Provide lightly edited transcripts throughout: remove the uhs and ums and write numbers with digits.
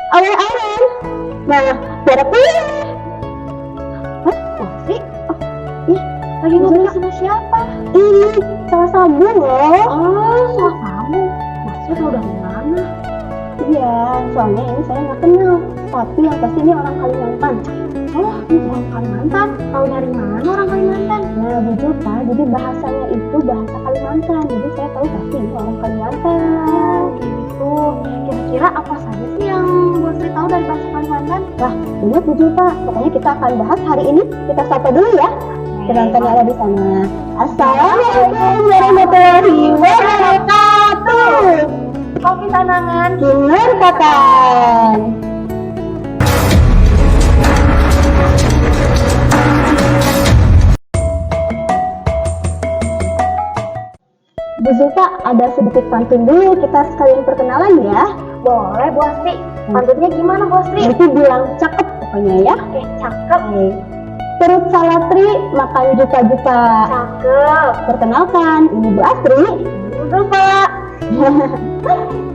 Awan-awan. Nah, biar aku. Hah? Wasi? Oh, ih, Lagi ngobrol sama siapa? ini salah sambung loh. Oh, sama kamu. Maksud tahu dari mana? Iya, soalnya ini saya nggak kenal. Tapi yang pasti ini orang Kalimantan. Oh, orang Kalimantan. Tahu dari mana orang Kalimantan? Nah, Bu Julfa, jadi bahasanya itu bahasa Kalimantan. Jadi saya tahu pasti ini orang Kalimantan. Oh, gitu. Kira-kira apa saja sih yang Bu Sri tahu dari bahasa Kalimantan? Wah, banyak Bu Julfa. Pokoknya kita akan bahas hari ini. Kita sapa dulu ya. Penonton yang ada di sana. Assalamualaikum warahmatullahi wabarakatuh. Kopi Sanangan. Kinerkakan. Bu Zulfa, ada sedikit pantun dulu, kita sekalian perkenalan ya. Boleh, Bu Sri. Pantunnya gimana, Bu Sri? Nanti bilang cakep pokoknya ya. Cakep. Perut salatri makan juta-juta. Cakep. Perkenalkan, ini Bu Astri. Bu Zulfa.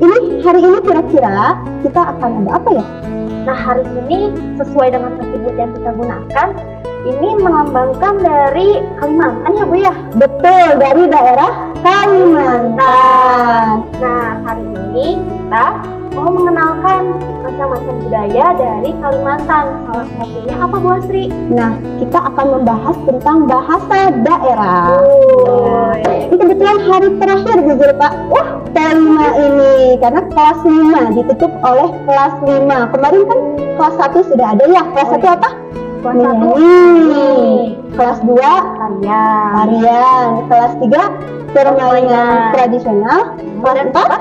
Ini hari ini kira-kira kita akan ada apa ya? Nah, hari ini sesuai dengan atribut yang kita gunakan, ini melambangkan dari Kalimantan ya, Bu ya? Betul, dari daerah Kalimantan. Nah, hari ini kita mau mengenalkan macam-macam budaya dari Kalimantan. Salah satunya apa, Bu Asri? Nah, kita akan membahas tentang bahasa daerah. Ini kebetulan hari terakhir Bu Zulfa. Kelima ini karena kelas 5 ditutup oleh kelas 5. Kemarin kan kelas 1 sudah ada ya. Kelas 1 apa? Kelas 1 Menyanyi. Kelas 2 tarian. tarian. Kelas 3 permainan tradisional. Kelas 4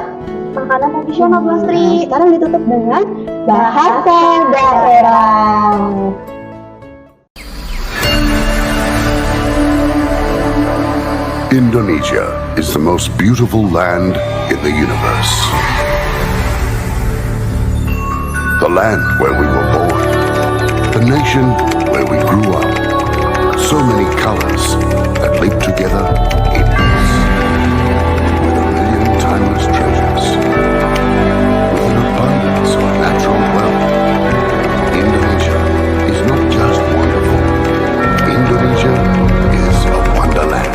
Makanan tradisional, Bu Asri. Nah, sekarang ditutup dengan bahasa daerah. Indonesia is the most beautiful land in the universe. The land where we were born. The nation where we grew up. So many colors that live together in peace. With a million timeless treasures. With an abundance of natural wealth. Indonesia is not just wonderful. Indonesia is a wonderland.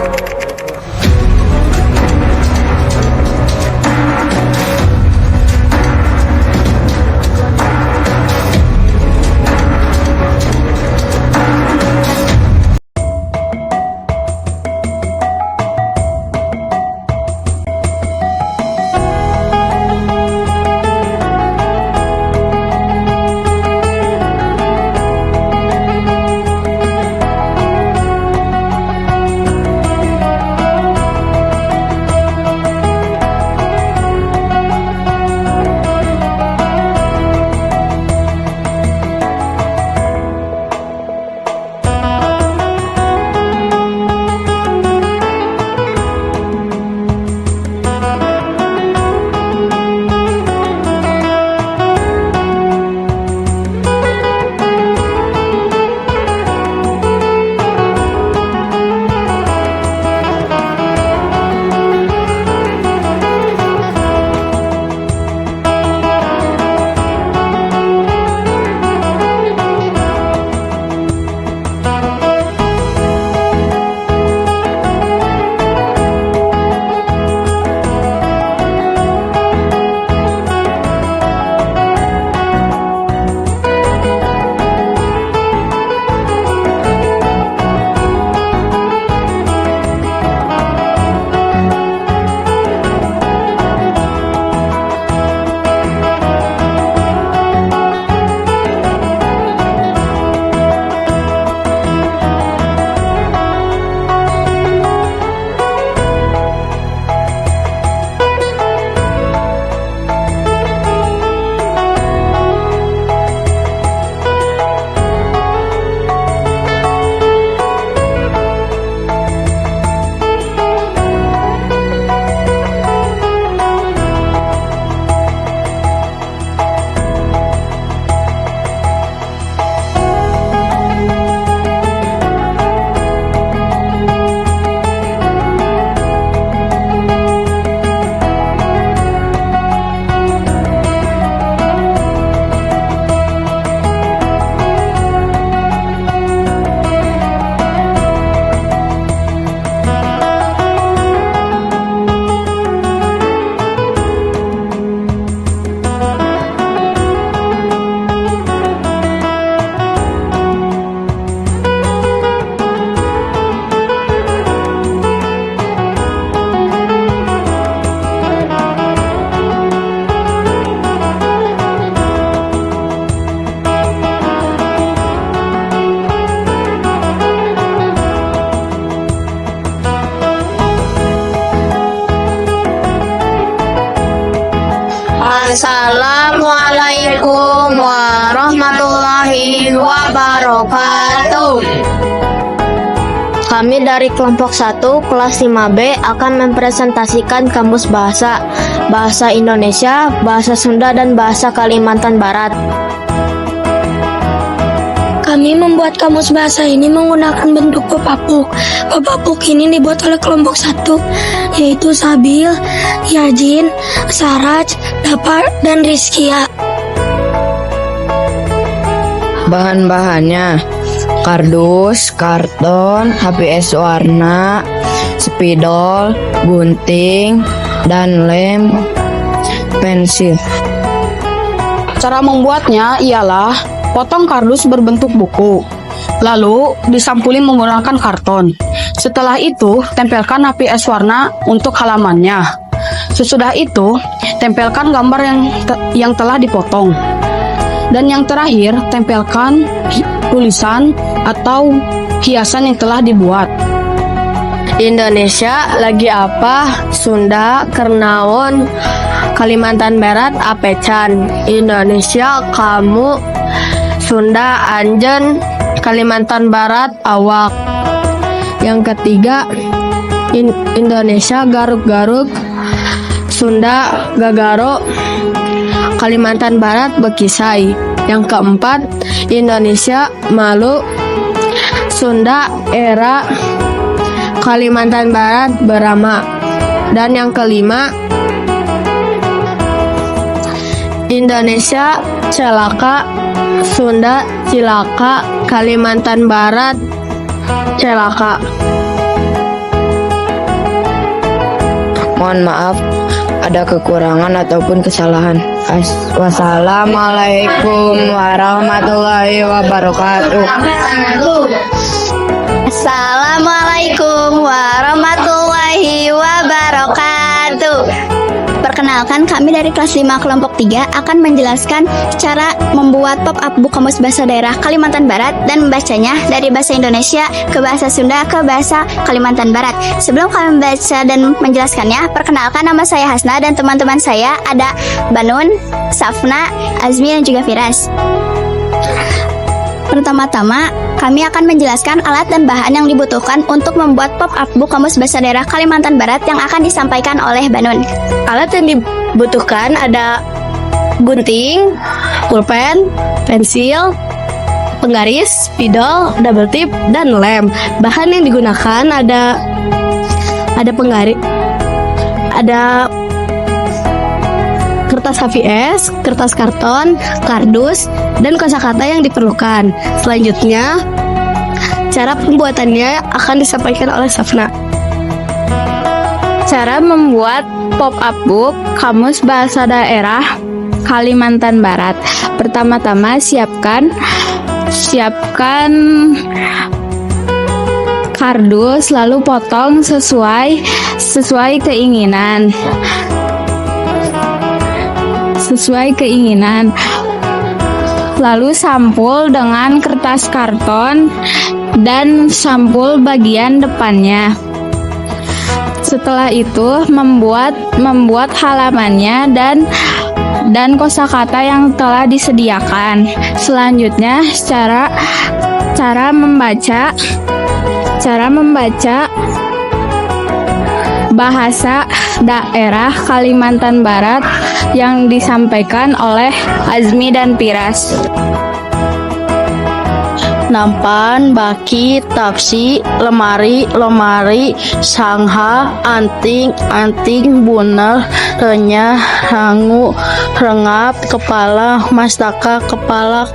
Assalamualaikum warahmatullahi wabarakatuh. Kami dari kelompok 1 kelas 5B akan mempresentasikan kamus bahasa Indonesia, bahasa Sunda, dan bahasa Kalimantan Barat. Kami membuat kamus bahasa ini menggunakan bentuk pepapuk. Pepapuk ini dibuat oleh kelompok 1, yaitu Sabil, Yajin, Saraj, Dapar, dan Rizkia. Bahan-bahannya: kardus, karton, HPS warna, spidol, gunting, dan lem, pensil. Cara membuatnya ialah potong kardus berbentuk buku, lalu disampulin menggunakan karton. Setelah itu, tempelkan HPS warna untuk halamannya. Sesudah itu, tempelkan gambar yang telah dipotong. Dan yang terakhir, tempelkan tulisan atau hiasan yang telah dibuat. Indonesia lagi apa? Sunda Kernaon, Kalimantan Barat apecan. Indonesia kamu, Sunda anjen, Kalimantan Barat awak. Yang ketiga, Indonesia garuk-garuk, Sunda gagaro, Kalimantan Barat bekisai. Yang keempat, Indonesia malu, Sunda era, Kalimantan Barat berama. Dan yang kelima, Indonesia celaka, Sunda cilaka, Kalimantan Barat celaka. Mohon maaf ada kekurangan ataupun kesalahan. Wassalamualaikum warahmatullahi wabarakatuh. Assalamualaikum warahmatullahi wabarakatuh. Perkenalkan, kami dari kelas 5 kelompok 3 akan menjelaskan cara membuat pop-up buku kamus bahasa daerah Kalimantan Barat dan membacanya dari bahasa Indonesia ke bahasa Sunda ke bahasa Kalimantan Barat. Sebelum kami membaca dan menjelaskannya, perkenalkan, nama saya Hasna dan teman-teman saya ada Banun, Safna, Azmi, dan juga Firas. Pertama-tama, kami akan menjelaskan alat dan bahan yang dibutuhkan untuk membuat pop-up buku kamus bahasa daerah Kalimantan Barat yang akan disampaikan oleh Banun. Alat yang dibutuhkan ada gunting, pulpen, pensil, penggaris, spidol, double tip, dan lem. Bahan yang digunakan ada penggaris, ada kertas HVS, kertas karton, kardus, dan kosakata yang diperlukan. Selanjutnya, cara pembuatannya akan disampaikan oleh Safna. Cara membuat pop-up book kamus bahasa daerah Kalimantan Barat. Pertama-tama siapkan kardus, lalu potong sesuai keinginan. Lalu sampul dengan kertas karton dan sampul bagian depannya. Setelah itu membuat halamannya dan kosakata yang telah disediakan. Selanjutnya cara membaca bahasa daerah Kalimantan Barat yang disampaikan oleh Azmi dan Firas. Nampan, baki, taksi, lemari, sangha, anting, bunel, renyah, rangu, rengap, kepala, mastaka, kepala,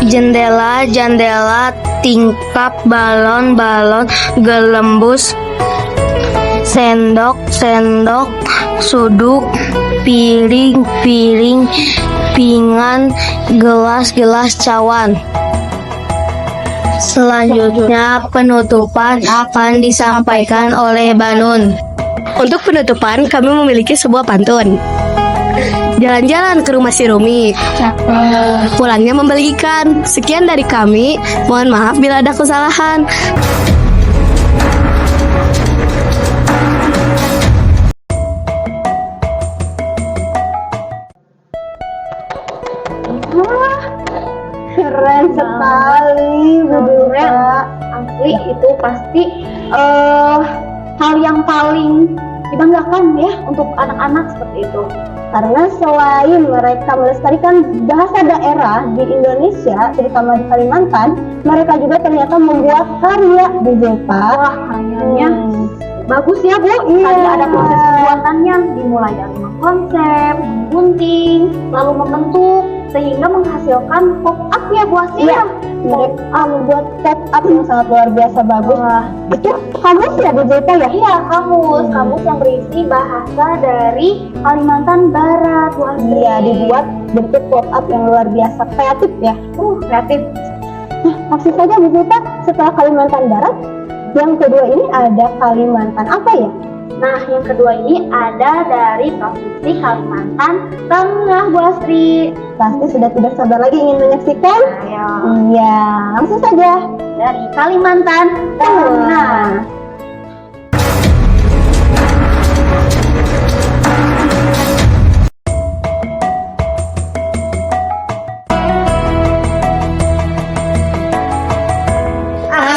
jendela, tingkap, balon, gelembus, sendok, suduk, piring, pinggan, gelas, cawan. Selanjutnya penutupan akan disampaikan oleh Banun. Untuk penutupan kami memiliki sebuah pantun. Jalan-jalan ke rumah si Rumi, pulangnya membeli ikan. Sekian dari kami, mohon maaf bila ada kesalahan. sekali, Bu Julpa. Asli itu pasti hal yang paling dibanggakan ya untuk anak-anak seperti itu. Karena selain mereka melestarikan bahasa daerah di Indonesia, terutama di Kalimantan, mereka juga ternyata membuat karya, Bu Julpa. Wah, karyanya bagus ya Bu. Iya. Tadi ada proses pembuatannya, dimulai dari mengkonsep, menggunting, lalu membentuk, sehingga menghasilkan pop up ya Bu Asih. Iya. Mereka membuat pop up yang sangat luar biasa bagus. Itu kamus ya Bu Julpa ya? Iya, kamus yang berisi bahasa dari Kalimantan Barat. Bu Asih. Iya, dibuat bentuk pop up yang luar biasa kreatif ya. Kreatif. Nah, maksud saja Bu Julpa, setelah Kalimantan Barat, yang kedua ini ada Kalimantan apa ya? Nah, yang kedua ini ada dari Provinsi Kalimantan Tengah, Bu Asri. Pasti sudah tidak sabar lagi ingin menyaksikan? Ayo, Iya, langsung saja. dari Kalimantan Tengah.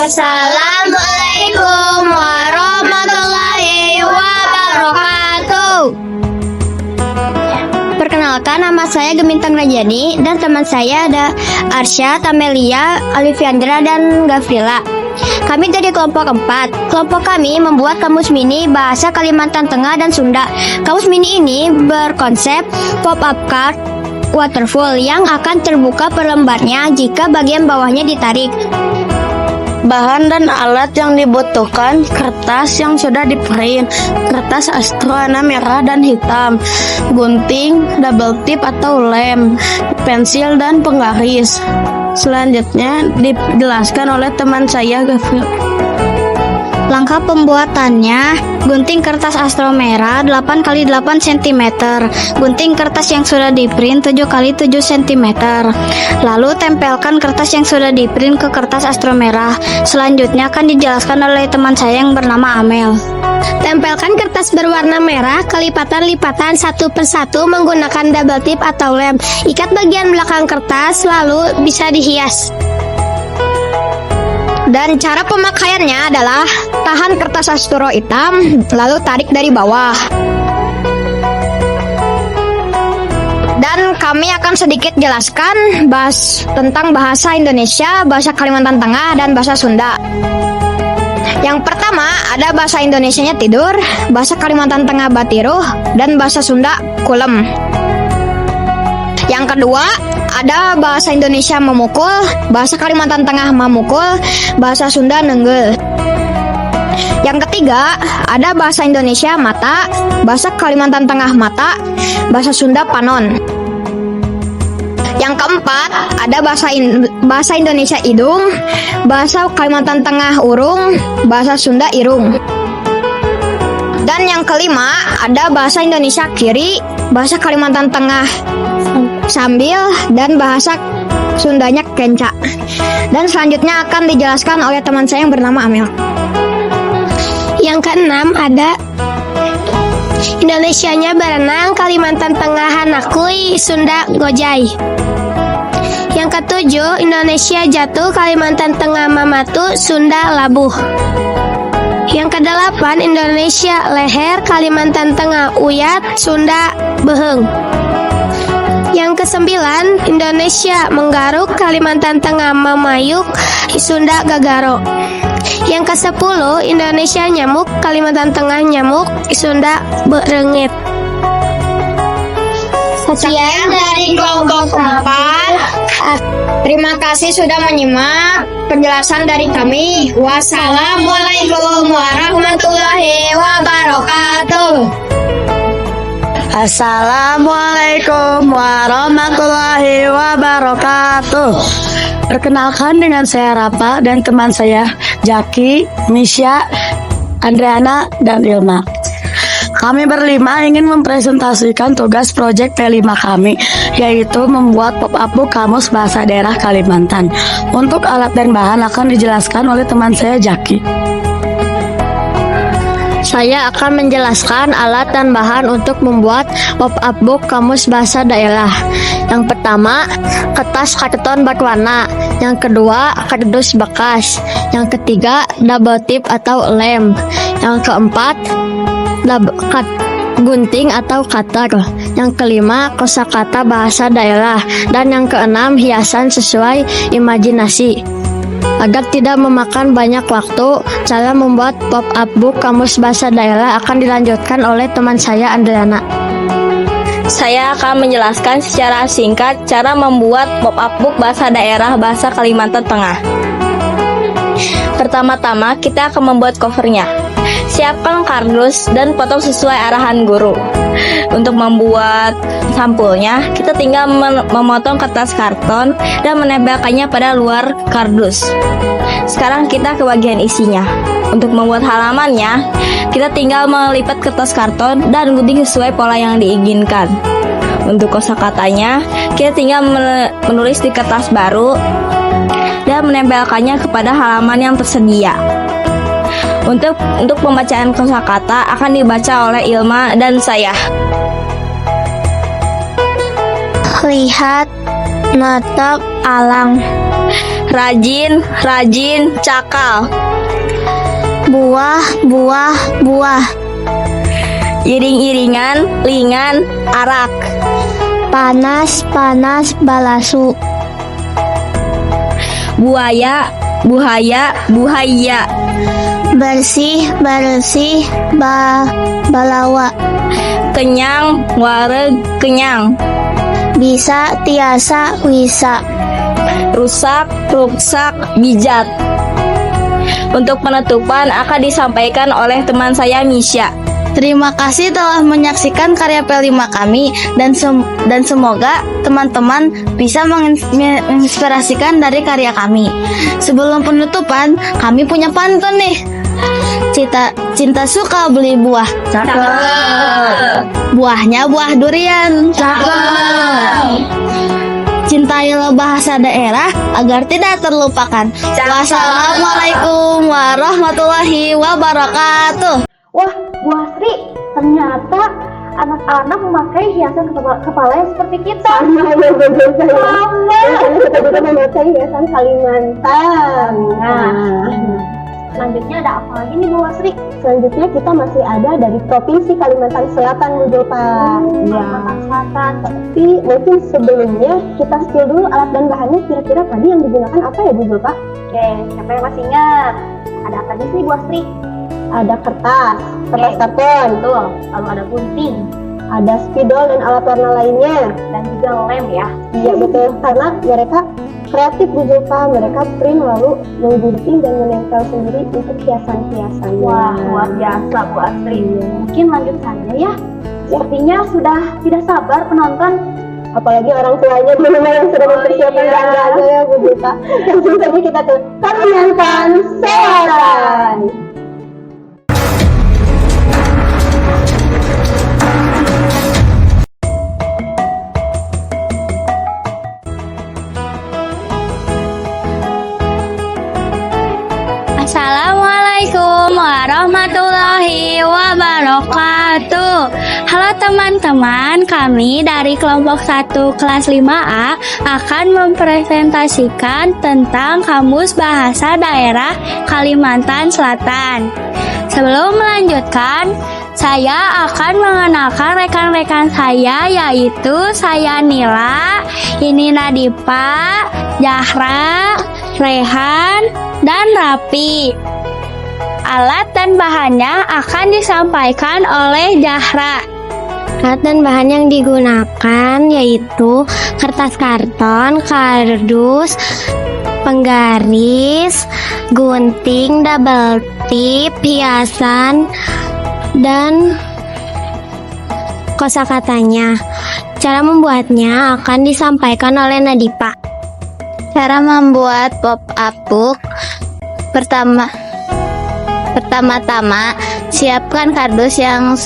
Assalamualaikum warahmatullahi wabarakatuh. Perkenalkan, nama saya Gemintang Rajani dan teman saya ada Arsya, Tamelia, Alifiandra, dan Gafrila. Kami dari kelompok 4. Kelompok kami membuat kamus mini bahasa Kalimantan Tengah dan Sunda. Kamus mini ini berkonsep pop-up card waterfall yang akan terbuka per lembarnya jika bagian bawahnya ditarik. Bahan dan alat yang dibutuhkan: kertas yang sudah di-print, kertas astro warna merah dan hitam, gunting, double tip atau lem, pensil dan penggaris. Selanjutnya dijelaskan oleh teman saya, Gavril. Langkah pembuatannya: gunting kertas astro merah 8x8 cm, gunting kertas yang sudah di-print 7x7 cm. Lalu tempelkan kertas yang sudah di-print ke kertas astro merah. Selanjutnya akan dijelaskan oleh teman saya yang bernama Amel. Tempelkan kertas berwarna merah ke lipatan-lipatan satu persatu menggunakan double tip atau lem. Ikat bagian belakang kertas lalu bisa dihias. Dan cara pemakaiannya adalah tahan kertas astro hitam, lalu tarik dari bawah. Dan kami akan sedikit jelaskan tentang bahasa Indonesia, bahasa Kalimantan Tengah, dan bahasa Sunda. Yang pertama ada bahasa Indonesianya tidur, bahasa Kalimantan Tengah batiruh, dan bahasa Sunda kulem. Yang kedua ada bahasa Indonesia memukul, bahasa Kalimantan Tengah mamukul, bahasa Sunda nenggel. Yang ketiga ada bahasa Indonesia mata, bahasa Kalimantan Tengah mata, bahasa Sunda panon. Yang keempat ada bahasa Indonesia hidung, bahasa Kalimantan Tengah urung, bahasa Sunda irung. Dan yang kelima ada bahasa Indonesia kiri, bahasa Kalimantan Tengah sambil, dan bahasa Sundanya kenca. Dan selanjutnya akan dijelaskan oleh teman saya yang bernama Amel. Yang keenam ada Indonesianya berenang, Kalimantan Tengah hanakui, Sunda gojai. Yang ketujuh Indonesia jatuh, Kalimantan Tengah mamatu, Sunda labuh. Yang kedelapan Indonesia leher, Kalimantan Tengah uyat, Sunda beheng. Yang kesembilan Indonesia menggaruk, Kalimantan Tengah memayuk, Sunda gagaro. Yang kesepuluh Indonesia nyamuk, Kalimantan Tengah nyamuk, Sunda berengit. Sekian dari kelompok 4. Terima kasih sudah menyimak penjelasan dari kami. Wassalamualaikum warahmatullahi wabarakatuh. Assalamualaikum warahmatullahi wabarakatuh. Perkenalkan, dengan saya Rafa dan teman saya Jaki, Misha, Andriana, dan Ilma. Kami berlima ingin mempresentasikan tugas proyek T5 kami, yaitu membuat pop-up book kamus bahasa daerah Kalimantan. Untuk alat dan bahan akan dijelaskan oleh teman saya Jaki. Saya akan menjelaskan alat dan bahan untuk membuat pop-up book Kamus Bahasa Daerah. Yang pertama, kertas karton berwarna. Yang kedua, kardus bekas. Yang ketiga, double tip atau lem. Yang keempat, gunting atau cutter. Yang kelima, kosakata bahasa daerah. Dan yang keenam, hiasan sesuai imajinasi. Agar tidak memakan banyak waktu, cara membuat pop-up book Kamus Bahasa Daerah akan dilanjutkan oleh teman saya, Andriana. Saya akan menjelaskan secara singkat cara membuat pop-up book bahasa daerah bahasa Kalimantan Tengah. Pertama-tama, kita akan membuat covernya. Siapkan kardus dan potong sesuai arahan guru. Untuk membuat sampulnya, kita tinggal memotong kertas karton dan menempelkannya pada luar kardus. Sekarang kita ke bagian isinya. Untuk membuat halamannya, kita tinggal melipat kertas karton dan gunting sesuai pola yang diinginkan. Untuk kosakatanya, kita tinggal menulis di kertas baru dan menempelkannya kepada halaman yang tersedia. Untuk pembacaan kosakata akan dibaca oleh Ilma dan saya. Lihat, natap, alang. Rajin, rajin, cakal. Buah, buah, buah. Iring-iringan, lingan, arak. Panas, panas, balasu. Buaya, buhaya, buhaya. Bersih, bersih, balawa. Kenyang, wareg, kenyang. Bisa, tiasa, wisa. Rusak, ruksak, bijak. Untuk penutupan akan disampaikan oleh teman saya, Misha. Terima kasih telah menyaksikan karya P5 kami dan semoga teman-teman bisa menginspirasikan dari karya kami. Sebelum penutupan, kami punya pantun nih. Cinta suka beli buah. Buahnya buah durian. Cintailah bahasa daerah agar tidak terlupakan. Wassalamualaikum warahmatullahi wabarakatuh. Wah, Bu Asri, ternyata anak-anak memakai hiasan kepala yang seperti kita. Sama. Kita juga memakai hiasan Kalimantan. Selanjutnya ada apa lagi nih Bu Asri? Selanjutnya kita masih ada dari Provinsi Kalimantan Selatan, Bu Zulfa. Kalimantan Selatan. Tapi mungkin sebelumnya kita spill dulu alat dan bahannya, kira-kira tadi yang digunakan apa ya, Bu Zulfa? Oke, siapa yang masih ingat? Ada apa aja sih Bu Asri? Ada kertas karton, Betul. Lalu ada gunting ada spidol dan alat warna lainnya. dan juga lem ya. Iya betul, karena mereka kreatif, Bu Zulfa. Mereka print lalu menggunting dan menempel sendiri untuk hiasan-hiasannya. Wah, luar biasa Bu Asri. Mungkin lanjut saja ya. Sepertinya sudah tidak sabar penonton. Apalagi orang tuanya di rumah yang sudah mempersiapkan ganda ya, Bu Zulfa. Langsung saja kita ke Kalimantan Selatan. Assalamualaikum warahmatullahi wabarakatuh. Halo teman-teman, kami dari kelompok 1 kelas 5A akan mempresentasikan tentang Kamus Bahasa Daerah Kalimantan Selatan. Sebelum melanjutkan, saya akan mengenalkan rekan-rekan saya, yaitu saya Nila, ini Nadipa, Zahra, Rehan, dan Rapi. Alat dan bahannya akan disampaikan oleh Zahra. Alat dan bahan yang digunakan yaitu kertas karton, kardus, penggaris, gunting, double tip, hiasan, dan kosakatanya. Cara membuatnya akan disampaikan oleh Nadipa. Cara membuat pop-up book. Pertama-tama siapkan kardus yang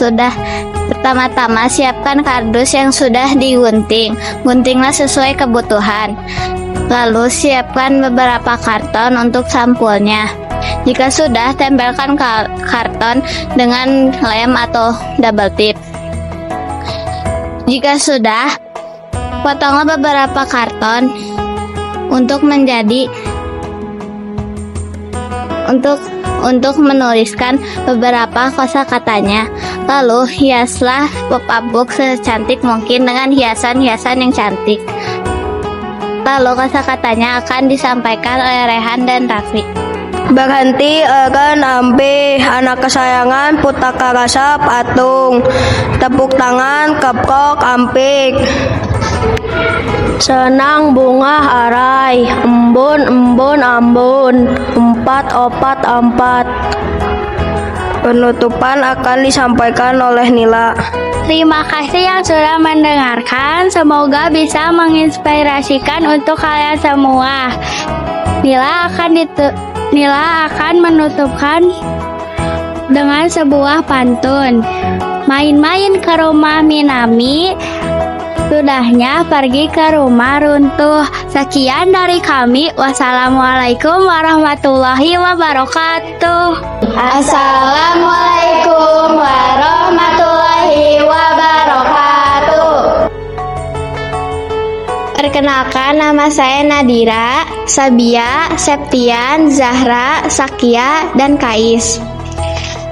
sudah digunting. Guntinglah sesuai kebutuhan. Lalu siapkan beberapa karton untuk sampulnya. Jika sudah, tempelkan karton dengan lem atau double tip. Jika sudah, potonglah beberapa karton untuk menuliskan beberapa kosakatanya. Lalu hiaslah pop-up book secantik mungkin dengan hiasan-hiasan yang cantik. Lalu kosakatanya akan disampaikan oleh Rehan dan Raffi. Berhenti akan ampe anak kesayangan putaka rasa patung. Tepuk tangan keprok ampik. Senang bunga arai, embun ambon, empat opat ampat. Penutupan akan disampaikan oleh Nila. Terima kasih yang sudah mendengarkan. Semoga bisa menginspirasikan untuk kalian semua. Nila akan menutupkan dengan sebuah pantun. Main-main ke rumah Minami, sudahnya pergi ke rumah runtuh. Sekian dari kami. Wassalamualaikum warahmatullahi wabarakatuh. Assalamualaikum warahmatullahi wabarakatuh. Perkenalkan, nama saya Nadira, Sabia, Septian, Zahra, Sakia, dan Kais.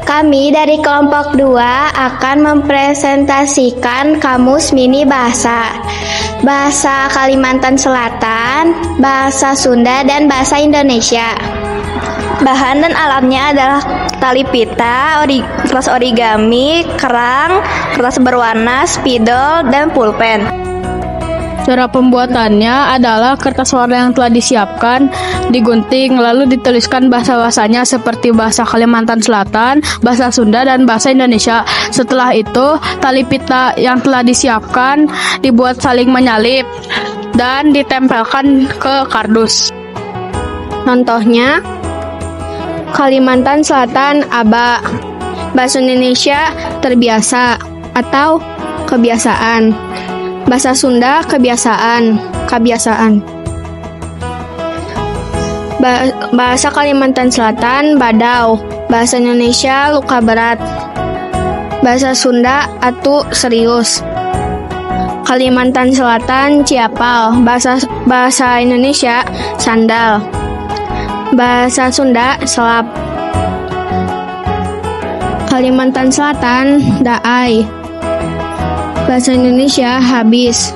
Kami dari kelompok 2 akan mempresentasikan kamus mini bahasa Kalimantan Selatan, bahasa Sunda, dan bahasa Indonesia. Bahan dan alatnya adalah tali pita, kertas origami, kerang, kertas berwarna, spidol, dan pulpen. Cara pembuatannya adalah kertas warna yang telah disiapkan, digunting, lalu dituliskan bahasa-bahasanya seperti bahasa Kalimantan Selatan, bahasa Sunda, dan bahasa Indonesia. Setelah itu, tali pita yang telah disiapkan dibuat saling menyalip dan ditempelkan ke kardus. Contohnya, Kalimantan Selatan aba, bahasa Indonesia terbiasa atau kebiasaan. Bahasa Sunda kebiasaan. Bahasa Kalimantan Selatan badau. Bahasa Indonesia luka berat. Bahasa Sunda atu serius. Kalimantan Selatan ciapal. Bahasa Indonesia sandal. Bahasa Sunda selap. Kalimantan Selatan daai. Bahasa Indonesia habis.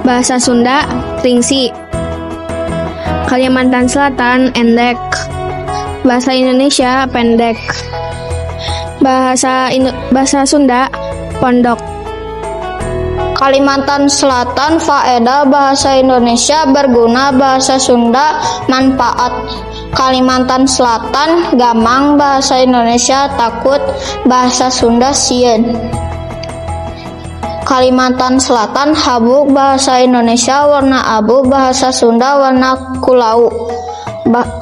Bahasa Sunda ringsi. Kalimantan Selatan endek. Bahasa Indonesia pendek. Bahasa Sunda pondok. Kalimantan Selatan faedah, bahasa Indonesia berguna, bahasa Sunda manfaat. Kalimantan Selatan gamang, bahasa Indonesia takut, bahasa Sunda sieun. Kalimantan Selatan habuk, bahasa Indonesia warna abu, bahasa Sunda warna kulau.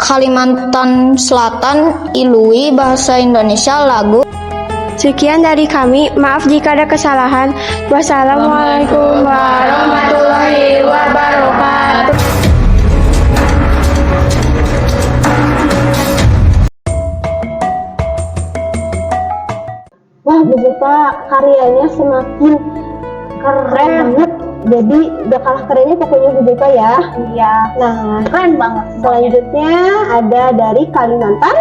Kalimantan Selatan ilui, bahasa Indonesia lagu. Sekian dari kami, maaf jika ada kesalahan. Wassalamualaikum warahmatullahi wabarakatuh. Wah, Bu Zulfa, karyanya semakin keren banget. Jadi udah kalah kerennya pokoknya Bu Zulfa ya. Iya, Nah, keren banget. selanjutnya ada dari Kalimantan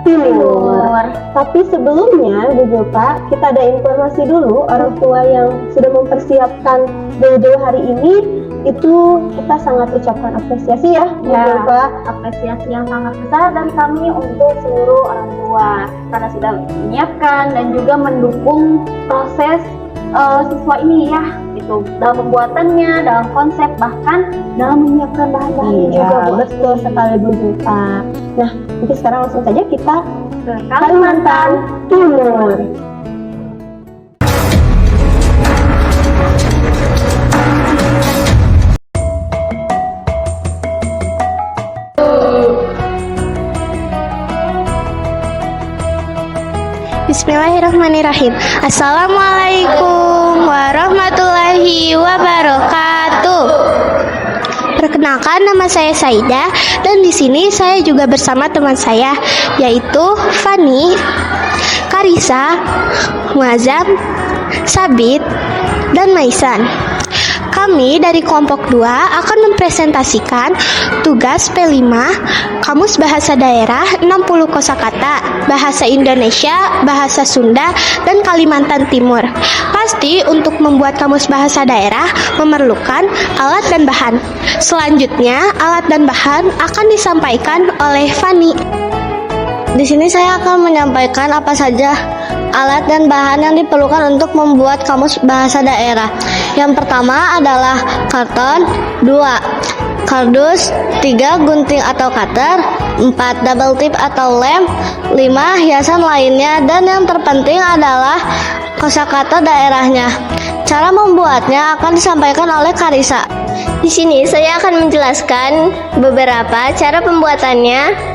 Timur. Tapi sebelumnya Bu Zulfa, kita ada informasi dulu. Orang tua yang sudah mempersiapkan jauh-jauh hari ini, itu kita sangat ucapkan apresiasi ya Bu Ya, Zulfa. apresiasi yang sangat besar dari kami untuk seluruh orang tua karena sudah menyiapkan dan juga mendukung proses siswa ini ya, gitu, dalam pembuatannya, dalam konsep, bahkan dalam menyiapkan bahan-bahannya juga Iya, Bu. betul sekali Bu Zulfa. Nah, mungkin sekarang langsung saja kita Ke Kalimantan Timur. Bismillahirrahmanirrahim. Assalamualaikum warahmatullahi wabarakatuh. Perkenalkan, nama saya Saida dan di sini saya juga bersama teman saya yaitu Fani, Karisa, Muazzam, Sabit, dan Maisan. Kami dari kelompok 2 akan mempresentasikan tugas P5 Kamus Bahasa Daerah 60 kosakata Bahasa Indonesia, Bahasa Sunda, dan Kalimantan Timur. Pasti untuk membuat kamus bahasa daerah memerlukan alat dan bahan. Selanjutnya, alat dan bahan akan disampaikan oleh Fani. Di sini saya akan menyampaikan apa saja alat dan bahan yang diperlukan untuk membuat kamus bahasa daerah. Yang pertama adalah karton, 2 kardus, 3 gunting atau cutter, 4 double tip atau lem, 5 hiasan lainnya, dan yang terpenting adalah kosakata daerahnya. Cara membuatnya akan disampaikan oleh Karisa. Di sini saya akan menjelaskan beberapa cara pembuatannya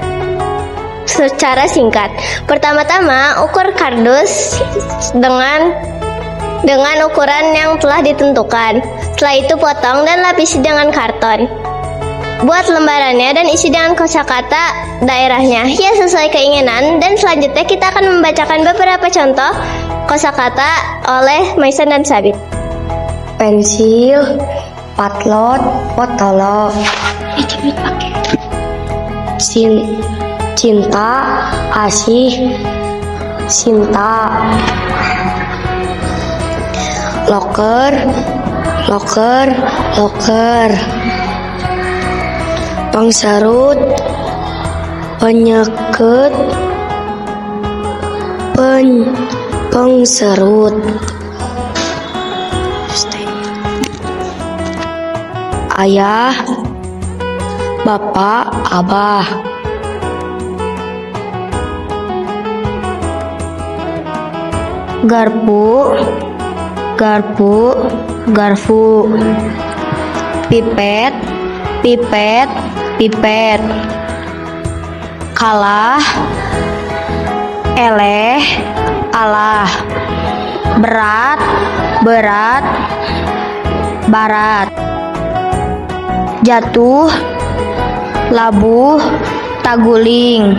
secara singkat. Pertama-tama, ukur kardus dengan ukuran yang telah ditentukan. Setelah itu potong dan lapisi dengan karton. Buat lembarannya dan isi dengan kosakata daerahnya ya sesuai keinginan. Dan selanjutnya kita akan membacakan beberapa contoh kosakata oleh Maisan dan Sabit. Pensil, patlot, potolok, cinta, asih, cinta, loker, pengsarut, penyeket, pengsarut, ayah, bapak, abah, garpu, garpu, pipet, kalah, eleh, alah, berat, barat, jatuh, labuh, taguling.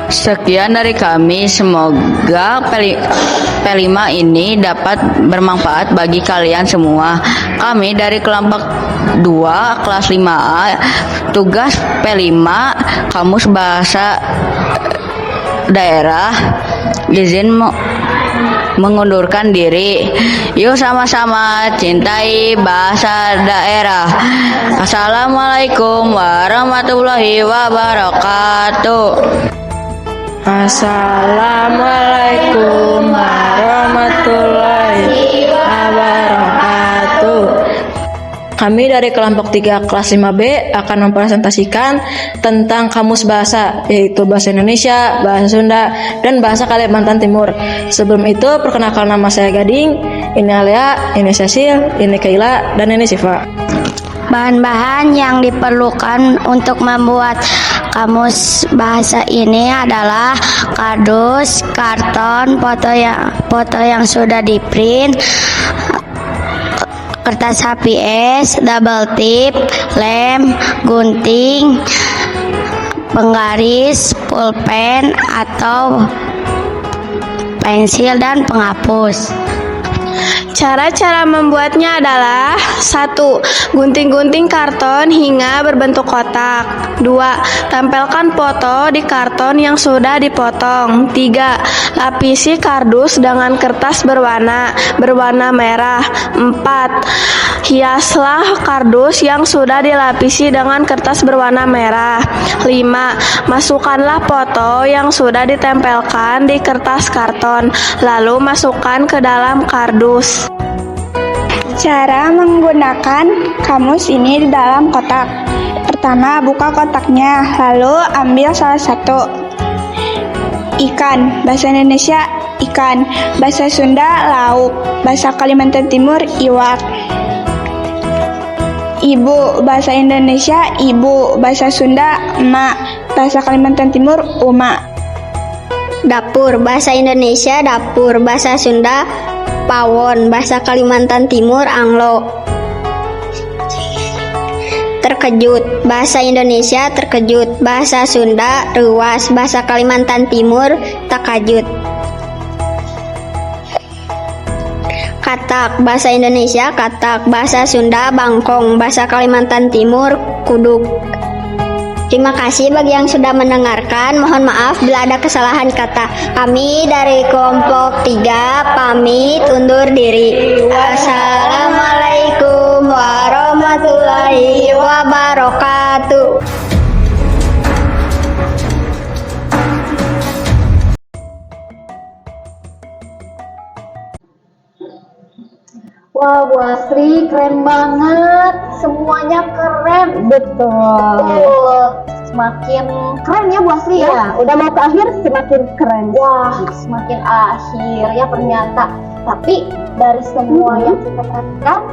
Sekian dari kami, semoga P5 ini dapat bermanfaat bagi kalian semua. Kami dari kelompok 2 kelas 5A, tugas P5 Kamus Bahasa Daerah, izin mengundurkan diri. Yuk sama-sama cintai bahasa daerah. Assalamualaikum warahmatullahi wabarakatuh. Assalamualaikum warahmatullahi wabarakatuh. Kami dari kelompok 3 kelas 5B akan mempresentasikan tentang kamus bahasa, yaitu bahasa Indonesia, bahasa Sunda, dan bahasa Kalimantan Timur. Sebelum itu, perkenalkan nama saya Gading, ini Alia, ini Cecil, ini Kaila, dan ini Siva. Bahan-bahan yang diperlukan untuk membuat kamus bahasa ini adalah kardus, karton, foto yang sudah di-print, kertas HPS, double tip, lem, gunting, penggaris, pulpen atau pensil dan penghapus. Cara-cara membuatnya adalah 1. Gunting-gunting karton hingga berbentuk kotak. 2. Tempelkan foto di karton yang sudah dipotong. 3. Lapisi kardus dengan kertas berwarna merah. 4. Hiaslah kardus yang sudah dilapisi dengan kertas berwarna merah. 5. Masukkanlah foto yang sudah ditempelkan di kertas karton, lalu masukkan ke dalam kardus. Cara menggunakan kamus ini di dalam kotak. Pertama, buka kotaknya, lalu ambil salah satu. Ikan, bahasa Indonesia ikan, bahasa Sunda lauk, bahasa Kalimantan Timur iwak. Ibu, bahasa Indonesia ibu, bahasa Sunda emak, bahasa Kalimantan Timur uma. Dapur, bahasa Indonesia dapur, bahasa Sunda pawon, bahasa Kalimantan Timur anglo. terkejut. Bahasa Indonesia terkejut. Bahasa Sunda ruas. Bahasa Kalimantan Timur takajut. Katak. Bahasa Indonesia katak. Bahasa Sunda bangkong. Bahasa Kalimantan Timur kuduk. Terima kasih bagi yang sudah mendengarkan. Mohon maaf bila ada kesalahan kata. Kami dari kelompok 3 pamit undur diri. Wassalamualaikum warahmatullahi wabarakatuh. Wah, Bu Asri keren banget. Semuanya keren. Betul. Semakin keren ya Bu Asri ya. Ya, udah mau ke akhir semakin keren. Wah, semakin akhir ya ternyata. Tapi dari semua yang kita perhatikan,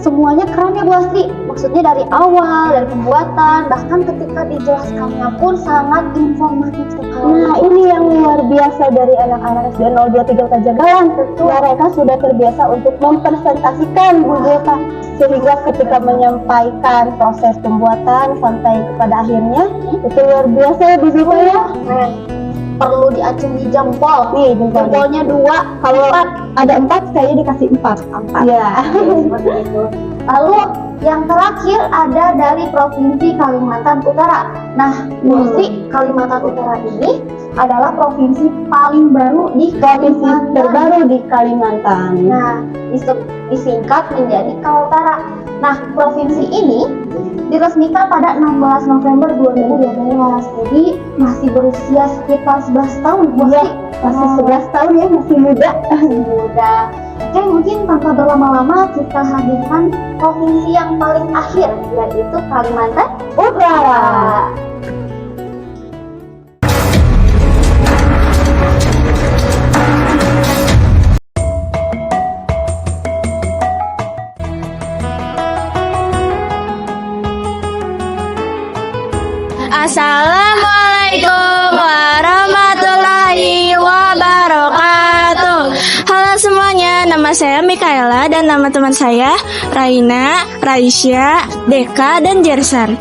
semuanya keren ya Bu Asri. Maksudnya dari awal, dari pembuatan, bahkan ketika dijelaskannya pun sangat informatif sekali. Nah, ini yang luar biasa dari anak-anak SD 023 Kota Jagalan. Mereka sudah terbiasa untuk mempresentasikan Bu Zulfa, sehingga ketika menyampaikan proses pembuatan sampai kepada akhirnya itu luar biasa ya Bu Zulfa ya. Keren. Perlu diacungi jempol. Nih, jempolnya 2, kalau ada 4 saya dikasih 4. Ya. Seperti itu. Lalu yang terakhir ada dari Provinsi Kalimantan Utara. Nah, provinsi Kalimantan Utara ini adalah provinsi paling baru di Provinsi Kalimantan. terbaru di Kalimantan. Nah, disingkat menjadi Kaltara. Nah, provinsi ini diresmikan pada 16 November 2012. Jadi masih berusia sekitar 11 tahun. Masih 11 tahun ya, masih muda. Muda. Oke, mungkin tanpa berlama-lama kita hadirkan provinsi yang paling akhir, yaitu Kalimantan Utara. Assalamualaikum warahmatullahi wabarakatuh. Halo semuanya, nama saya Mikaela dan nama teman saya Raina, Raisya, Deka, dan Jersan.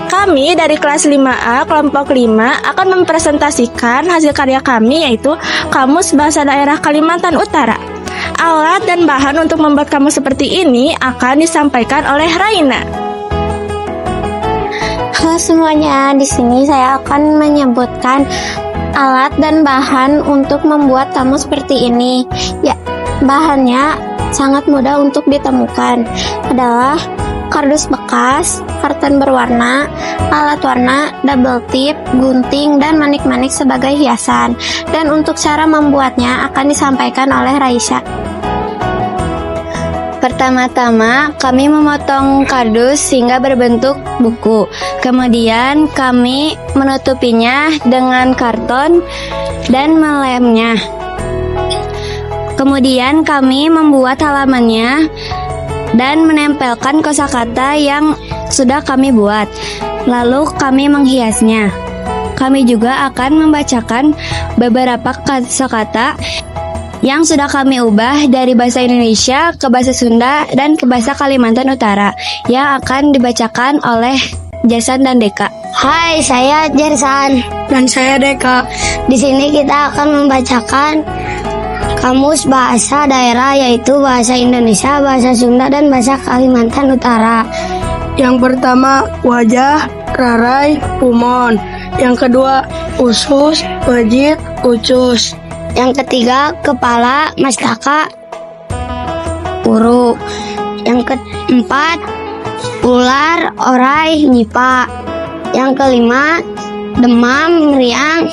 Kami dari kelas 5A kelompok 5 akan mempresentasikan hasil karya kami, yaitu Kamus Bahasa Daerah Kalimantan Utara. Alat dan bahan untuk membuat kamus seperti ini akan disampaikan oleh Raina. Halo semuanya, di sini saya akan menyebutkan alat dan bahan untuk membuat kamus seperti ini. Ya, bahannya sangat mudah untuk ditemukan. Adalah kardus bekas, karton berwarna, alat warna, double tip, gunting, dan manik-manik sebagai hiasan. Dan untuk cara membuatnya akan disampaikan oleh Raisya. Pertama-tama, kami memotong kardus hingga berbentuk buku. Kemudian, kami menutupinya dengan karton dan melemnya. Kemudian, kami membuat halamannya dan menempelkan kosakata yang sudah kami buat. Lalu, kami menghiasnya. Kami juga akan membacakan beberapa kosakata yang sudah kami ubah dari bahasa Indonesia ke bahasa Sunda dan ke bahasa Kalimantan Utara yang akan dibacakan oleh Jersan dan Deka. Hai, saya Jersan Dan saya Deka. Di sini kita akan membacakan kamus bahasa daerah, yaitu bahasa Indonesia, bahasa Sunda, dan bahasa Kalimantan Utara. Yang pertama, wajah, rarai, umon. Yang kedua, usus, wajit, ucus. Yang ketiga, kepala, mastaka, uru. Yang keempat, ular, orai, nyipa. Yang kelima, demam, meriang,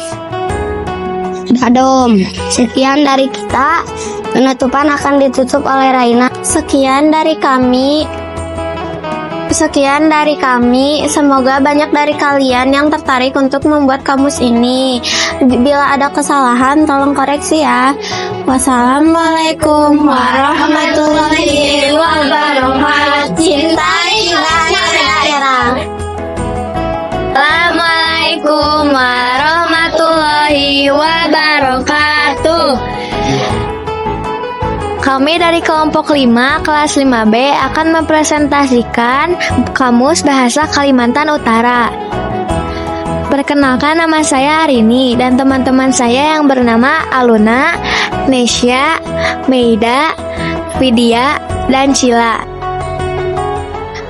dadom. Sekian dari kita. Penutupan akan ditutup oleh Raina. Sekian dari kami. Semoga banyak dari kalian yang tertarik untuk membuat kamus ini. Bila ada kesalahan, tolong koreksi ya. Wassalamualaikum warahmatullahi wabarakatuh. Cintai daerah. Assalamualaikum warahmatullahi wabarakatuh. Kami Kami dari kelompok 5 kelas 5B akan mempresentasikan Kamus Bahasa Kalimantan Utara. Perkenalkan, nama saya Arini dan teman-teman saya yang bernama Aluna, Nesya, Meida, Vidya, dan Cila.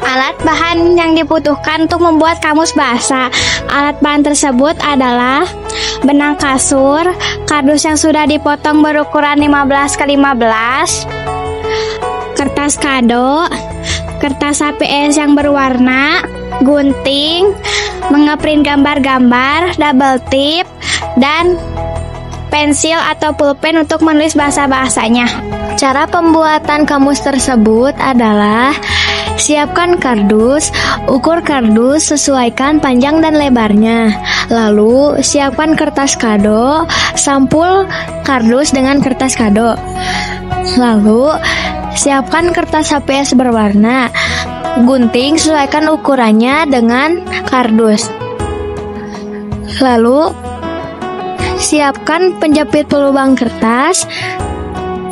Alat bahan yang dibutuhkan untuk membuat kamus bahasa. Alat bahan tersebut adalah benang kasur, kardus yang sudah dipotong berukuran 15 x 15, kertas kado, kertas HPS yang berwarna, gunting, mengeprint gambar-gambar, double tip, dan pensil atau pulpen untuk menulis bahasa-bahasanya. Cara pembuatan kamus tersebut adalah: siapkan kardus, ukur kardus, sesuaikan panjang dan lebarnya. Lalu, siapkan kertas kado, sampul kardus dengan kertas kado. Lalu, siapkan kertas HPS berwarna. Gunting, sesuaikan ukurannya dengan kardus. Lalu, siapkan penjepit pelubang kertas.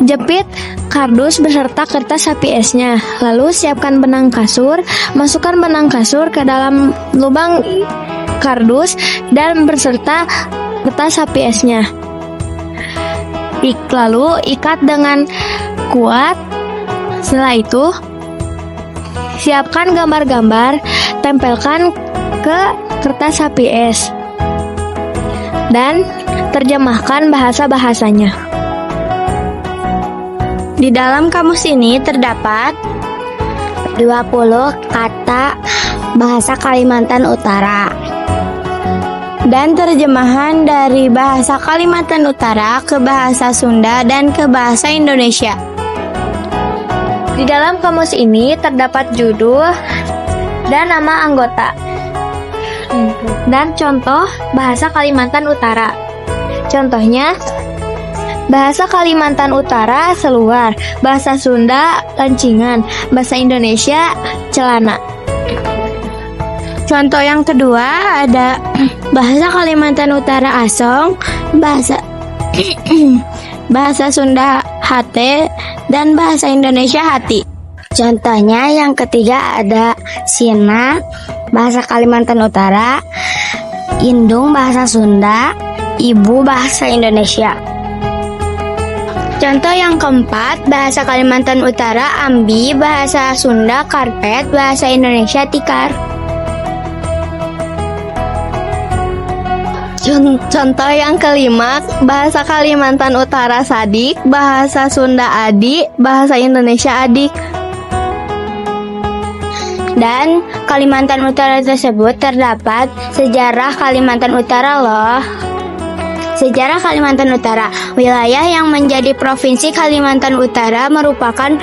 Jepit kardus beserta kertas HPS-nya. Lalu siapkan benang kasur. Masukkan benang kasur ke dalam lubang kardus dan beserta kertas HPS-nya. Lalu ikat dengan kuat. Setelah itu, siapkan gambar-gambar, tempelkan ke kertas HPS dan terjemahkan bahasa-bahasanya. Di dalam kamus ini terdapat 20 kata bahasa Kalimantan Utara dan terjemahan dari bahasa Kalimantan Utara ke bahasa Sunda dan ke bahasa Indonesia. Di dalam kamus ini terdapat judul dan nama anggota dan contoh bahasa Kalimantan Utara. Contohnya, bahasa Kalimantan Utara seluar, bahasa Sunda lancingan, bahasa Indonesia celana. Contoh yang kedua ada bahasa Kalimantan Utara asong, bahasa Sunda hate, dan bahasa Indonesia hati. Contohnya yang ketiga ada Sina, bahasa Kalimantan Utara, Indung, bahasa Sunda, Ibu, bahasa Indonesia. Contoh yang keempat, bahasa Kalimantan Utara ambi, bahasa Sunda karpet, bahasa Indonesia tikar. Contoh yang kelima, bahasa Kalimantan Utara sadik, bahasa Sunda adik, bahasa Indonesia adik. Dan Kalimantan Utara tersebut terdapat sejarah Kalimantan Utara loh. Sejarah Kalimantan Utara. Wilayah yang menjadi Provinsi Kalimantan Utara merupakan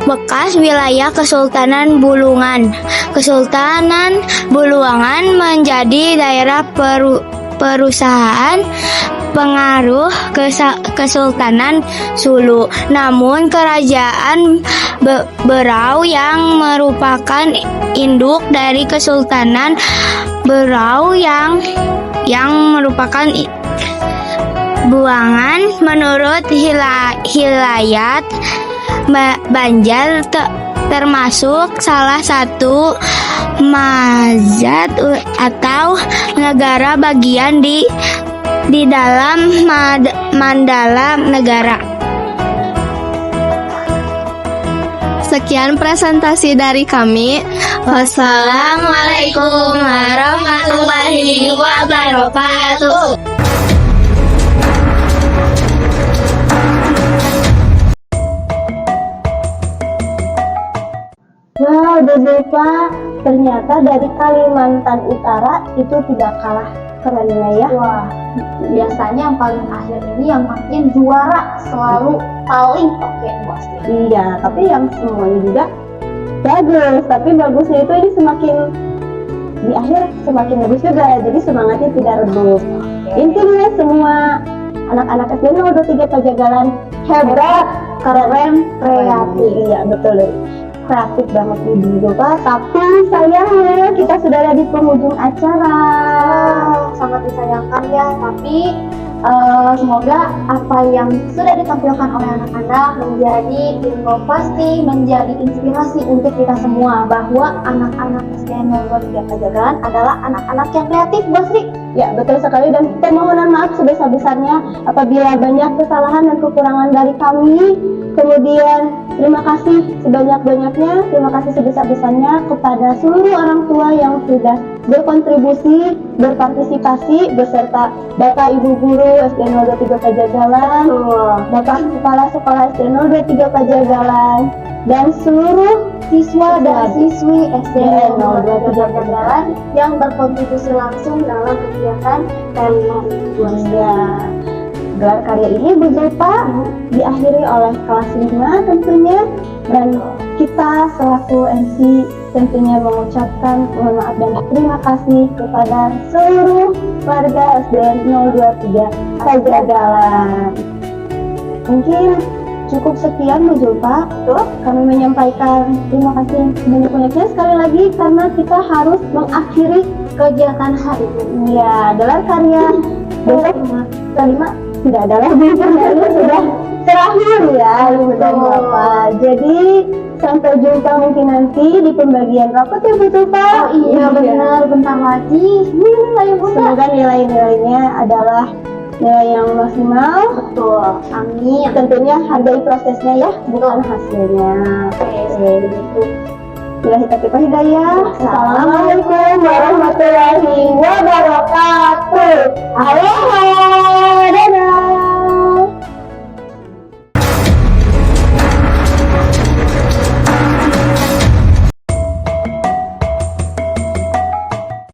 bekas wilayah Kesultanan Bulungan. Kesultanan Bulungan menjadi daerah perusahaan pengaruh Kesultanan Sulu. Namun Kerajaan Berau yang merupakan induk dari Kesultanan Berau yang merupakan buangan menurut Hilayat Banjar termasuk salah satu mazat atau negara bagian di dalam Mandala negara. Sekian presentasi dari kami. Wassalamualaikum warahmatullahi wabarakatuh. Wow, Dedepa, ternyata dari Kalimantan Utara itu tidak kalah kerennya ya. Wah, biasanya yang paling akhir ini yang makin juara, selalu paling oke pasti. Iya, tapi yang semuanya juga bagus. Tapi bagusnya itu ini semakin di akhir semakin bagus juga. Jadi semangatnya tidak redup. Intinya semua anak-anak SD 03 Pajagalan hebat, keren, kreatif. Iya, betul deh. Kreatif banget nih Bapak. Tapi sayangnya kita sudah ada di penghujung acara. Sangat disayangkan ya, tapi Semoga apa yang sudah ditampilkan oleh anak-anak menjadi inovasi, menjadi inspirasi untuk kita semua, bahwa anak-anak SDN 03 Pajajaran adalah anak-anak yang kreatif, Bu Sri. Ya, betul sekali, dan permohonan maaf sebesar-besarnya apabila banyak kesalahan dan kekurangan dari kami. Kemudian terima kasih sebanyak-banyaknya, terima kasih sebesar-besarnya kepada seluruh orang tua yang sudah berkontribusi, berpartisipasi beserta Bapak Ibu Guru SDN 03 Pajagalan, Bapak Kepala Sekolah SDN 03 Pajagalan, dan seluruh siswa dan siswi SDN 03 Pajagalan yang berkontribusi langsung dalam kegiatan Kelima. Gelar karya ini berupa diakhiri oleh kelas 5 tentunya, dan kita selaku MC tentunya mengucapkan mohon maaf dan terima kasih kepada seluruh warga SDN 03 Pajagalan. Mungkin cukup sekian Bu Zulfa, kami menyampaikan terima kasih sebanyak-banyaknya sekali lagi karena kita harus mengakhiri kegiatan hari ini. Ya, gelar karya besok kelima tidak ada lagi karena ini sudah terakhir ya Ibu dan Bapak. Jadi sampai jumpa mungkin nanti di pembagian rapot ya Bu Zulfa. Iya benar, bentar lagi. Semoga nilai-nilainya adalah nilai yang maksimal. Betul, amin. Tentunya hargai prosesnya ya, bukan hasilnya. Oke, begitu. Billahi taufiq wal hidayah. Assalamualaikum warahmatullahi wabarakatuh. Ayo.